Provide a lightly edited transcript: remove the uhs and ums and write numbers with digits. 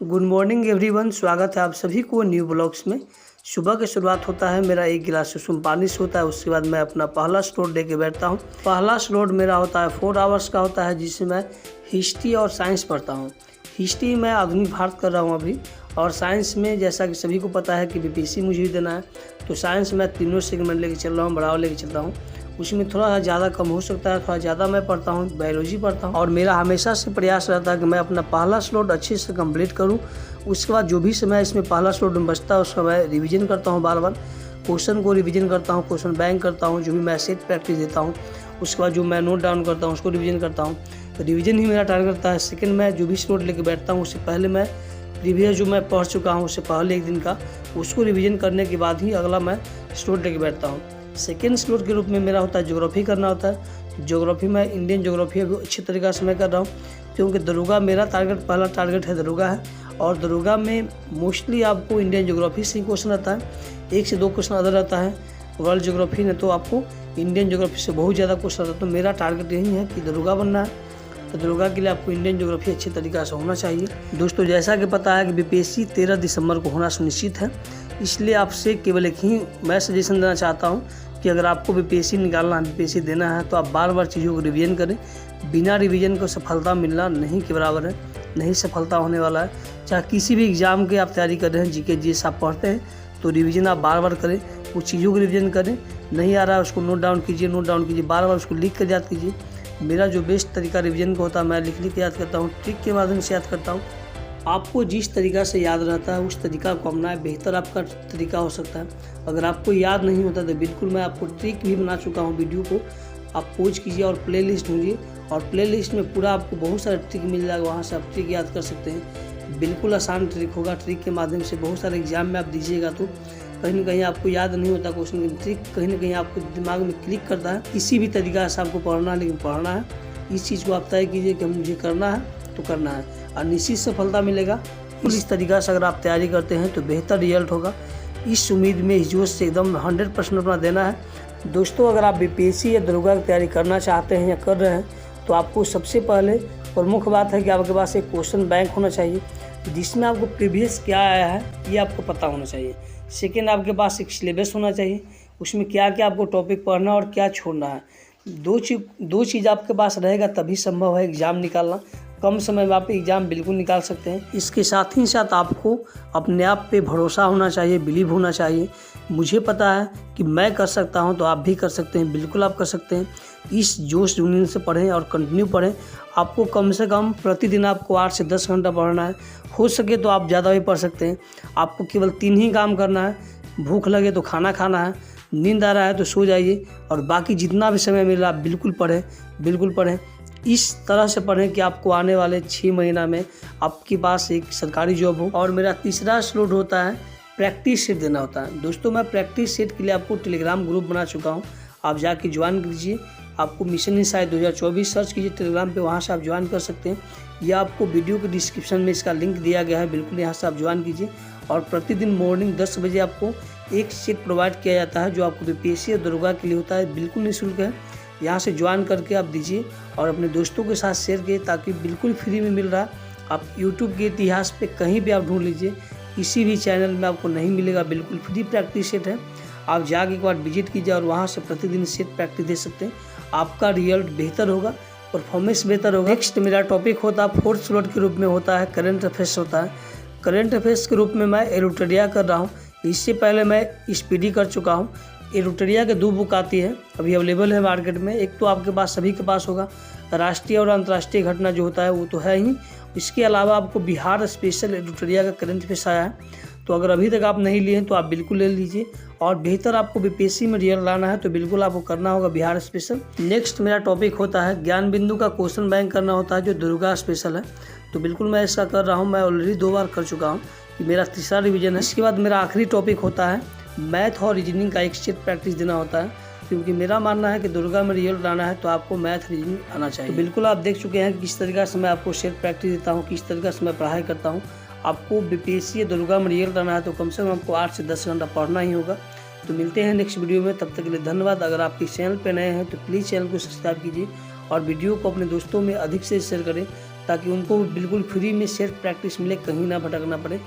Good morning everyone, स्वागत है आप सभी को न्यू ब्लॉग्स में। सुबह की शुरुआत होता है मेरा एक गिलास सुसुम पानी से होता है। उसके बाद मैं अपना पहला स्लॉट लेके बैठता हूँ। पहला स्लॉट मेरा होता है 4 आवर्स का होता है, जिससे मैं हिस्ट्री और साइंस पढ़ता हूँ। हिस्ट्री में आधुनिक भारत कर रहा हूँ अभी, और साइंस में जैसा कि सभी को पता है कि बीपीएससी मुझे ही देना है, तो साइंस में तीनों सेगमेंट लेके चल रहा हूँ, बढ़ावा लेके चलता हूँ। उसमें थोड़ा ज़्यादा कम हो सकता है, थोड़ा ज़्यादा मैं पढ़ता हूँ, बायोलॉजी पढ़ता हूँ। और मेरा हमेशा से प्रयास रहता है कि मैं अपना पहला स्लॉट अच्छे से कंप्लीट करूँ। उसके बाद जो भी समय इसमें पहला स्लॉट में बचता है उसका मैं रिवीजन करता हूँ, बार बार क्वेश्चन को रिवीजन करता हूँ, क्वेश्चन बैंक करता हूँ, जो भी मैं सेट प्रैक्टिस देता हूँ। उसके बाद जो मैं नोट डाउन करता हूँ उसको रिवीजन करता हूँ। तो रिवीजन ही मेरा टारगेट रहता है। सेकेंड, मैं जो भी स्लॉट लेके बैठता हूँ उससे पहले मैं प्रीवियस जो मैं पढ़ चुका हूँ उससे पहले एक दिन का, उसको रिवीजन करने के बाद ही अगला मैं स्लॉट लेके बैठता हूँ। सेकेंड स्लॉट के रूप में मेरा होता है ज्योग्राफी करना होता है। ज्योग्राफी में इंडियन ज्योग्राफी अभी अच्छी तरीक़े से मैं कर रहा हूँ, क्योंकि दरोगा मेरा पहला टारगेट है, दरोगा है। और दरोगा में मोस्टली आपको इंडियन ज्योग्राफी से ही क्वेश्चन आता है, 1 से 2 क्वेश्चन अदर रहता है। वर्ल्ड ज्योग्राफी में तो आपको इंडियन ज्योग्राफी से बहुत ज़्यादा क्वेश्चन आता है। तो मेरा टारगेट यही है कि दरोगा बनना है। तो दरोगा के लिए आपको इंडियन ज्योग्राफी अच्छी तरीक़े से होना चाहिए। दोस्तों, जैसा कि पता है कि बीपीएससी 13 दिसंबर को होना सुनिश्चित है, इसलिए आपसे केवल एक ही मैं सजेशन देना चाहता हूँ कि अगर आपको बीपीएससी निकालना है, बीपीएससी देना है, तो आप बार बार चीज़ों को रिवीजन करें। बिना रिवीजन को सफलता मिलना नहीं के बराबर है, नहीं सफलता होने वाला है। चाहे किसी भी एग्ज़ाम की आप तैयारी कर रहे हैं, जीके जीएस आप पढ़ते हैं, तो रिवीजन आप बार बार करें, उस चीज़ों को रिवीजन करें। नहीं आ रहा है उसको नोट डाउन कीजिए, बार बार उसको लिख कर याद कीजिए। मेरा जो बेस्ट तरीका रिवीजन का होता है, मैं लिख के याद करता हूँ, ट्रिक के माध्यम से याद करता हूँ। आपको जिस तरीक़ा से याद रहता है उस तरीका को अपनाएं, बेहतर आपका तरीका हो सकता है। अगर आपको याद नहीं होता तो बिल्कुल मैं आपको ट्रिक भी बना चुका हूँ, वीडियो को आप पॉज कीजिए और प्लेलिस्ट ढूंढिए, और प्लेलिस्ट में पूरा आपको बहुत सारे ट्रिक मिल जाएगा, वहाँ से आप ट्रिक याद कर सकते हैं। बिल्कुल आसान ट्रिक होगा। ट्रिक के माध्यम से बहुत सारे एग्जाम में आप दीजिएगा तो कहीं ना कहीं आपको याद नहीं होता क्वेश्चन की ट्रिक, कहीं ना कहीं आपको दिमाग में क्लिक करता है। किसी भी तरीक़ा से आपको पढ़ना है, लेकिन पढ़ना है, इस चीज़ को आप तय कीजिए कि मुझे करना है तो करना है, और निश्चित सफलता मिलेगा। इस तरीक़ा से अगर आप तैयारी करते हैं तो बेहतर रिजल्ट होगा। इस उम्मीद में इस जोश से एकदम 100% अपना देना है। दोस्तों, अगर आप बीपीएससी या दरोगा की तैयारी करना चाहते हैं या कर रहे हैं, तो आपको सबसे पहले प्रमुख बात है कि आपके पास एक क्वेश्चन बैंक होना चाहिए, जिसमें आपको प्रीवियस क्या आया है ये आपको पता होना चाहिए। सेकेंड, आपके पास एक सिलेबस होना चाहिए, उसमें क्या क्या आपको टॉपिक पढ़ना और क्या छोड़ना है। दो चीज़ आपके पास रहेगा तभी संभव है एग्ज़ाम निकालना। कम समय में आप एग्ज़ाम बिल्कुल निकाल सकते हैं। इसके साथ ही साथ आपको अपने आप पे भरोसा होना चाहिए, बिलीव होना चाहिए। मुझे पता है कि मैं कर सकता हूं, तो आप भी कर सकते हैं, बिल्कुल आप कर सकते हैं। इस जोश जुनून से पढ़ें और कंटिन्यू पढ़ें। आपको कम से कम प्रतिदिन आपको 8 से 10 घंटा पढ़ना है। हो सके तो आप ज़्यादा भी पढ़ सकते हैं। आपको केवल 3 ही काम करना है। भूख लगे तो खाना खाना है, नींद आ रहा है तो सो जाइए, और बाकी जितना भी समय मिला आप बिल्कुल पढ़ें। इस तरह से पढ़ें कि आपको आने वाले 6 महीना में आपके पास एक सरकारी जॉब हो। और मेरा तीसरा स्लॉट होता है प्रैक्टिस सेट देना होता है। दोस्तों, मैं प्रैक्टिस सेट के लिए आपको टेलीग्राम ग्रुप बना चुका हूँ, आप जाके ज्वाइन कीजिए। आपको मिशन इनसाइट 2024 सर्च कीजिए टेलीग्राम पे, वहाँ से आप ज्वाइन कर सकते हैं, या आपको वीडियो के डिस्क्रिप्शन में इसका लिंक दिया गया है, बिल्कुल यहाँ से आप ज्वाइन कीजिए। और प्रतिदिन मॉर्निंग 10 बजे आपको एक सेट प्रोवाइड किया जाता है, जो आपको बीपीएससी और दरोगा के लिए होता है, बिल्कुल निःशुल्क है। यहाँ से ज्वाइन करके आप दीजिए और अपने दोस्तों के साथ शेयर कीजिए, ताकि बिल्कुल फ्री में मिल रहा है। आप यूट्यूब के इतिहास पे कहीं भी आप ढूंढ लीजिए, किसी भी चैनल में आपको नहीं मिलेगा। बिल्कुल फ्री प्रैक्टिस सेट है। आप जाके एक बार विजिट कीजिए और वहाँ से प्रतिदिन सेट प्रैक्टिस दे सकते हैं। आपका रिजल्ट बेहतर होगा, परफॉर्मेंस बेहतर होगा। नेक्स्ट मेरा टॉपिक होता है 4th स्लॉट के रूप में होता है करंट अफेयर्स होता है। करंट अफेयर्स के रूप में मैं एरोटेरिया कर रहा हूँ। इससे पहले मैं स्पीडी कर चुका हूँ। एरोटेरिया के 2 बुक आती है, अभी अवेलेबल है मार्केट में। एक तो आपके पास सभी के पास होगा, राष्ट्रीय और अंतर्राष्ट्रीय घटना जो होता है वो तो है ही। इसके अलावा आपको बिहार स्पेशल एडिटोरिया का करंट अफेयर्स आया है, तो अगर अभी तक आप नहीं लिए हैं तो आप बिल्कुल ले लीजिए। और बेहतर आपको बीपीएससी में रिजल्ट लाना है तो बिल्कुल आपको करना होगा बिहार स्पेशल। नेक्स्ट मेरा टॉपिक होता है ज्ञान बिंदु का क्वेश्चन बैंक करना होता है, जो दरोगा स्पेशल है। तो बिल्कुल मैं इसका कर रहा हूँ, मैं ऑलरेडी 2 बार कर चुका हूँ, ये मेरा तीसरा रिवीजन है। इसके बाद मेरा आखिरी टॉपिक होता है मैथ और रीजनिंग का एक सेट प्रैक्टिस देना होता है, क्योंकि मेरा मानना है कि दरोगा में रिजल्ट लाना है तो आपको मैथ रीजनिंग आना चाहिए। तो बिल्कुल आप देख चुके हैं कि किस तरीके से मैं आपको सेट प्रैक्टिस देता हूँ, किस तरीके से मैं पढ़ाई करता हूँ। आपको बीपीएससी या दरोगा में रिजल्ट लाना है तो कम से कम आपको 8 से 10 घंटा पढ़ना ही होगा। तो मिलते हैं नेक्स्ट वीडियो में, तब तक के लिए धन्यवाद। अगर आप इस चैनल पर नए हैं तो प्लीज़ चैनल को सब्सक्राइब कीजिए और वीडियो को अपने दोस्तों में अधिक से शेयर करें, ताकि उनको बिल्कुल फ्री में सेल्फ प्रैक्टिस मिले, कहीं ना भटकना पड़े।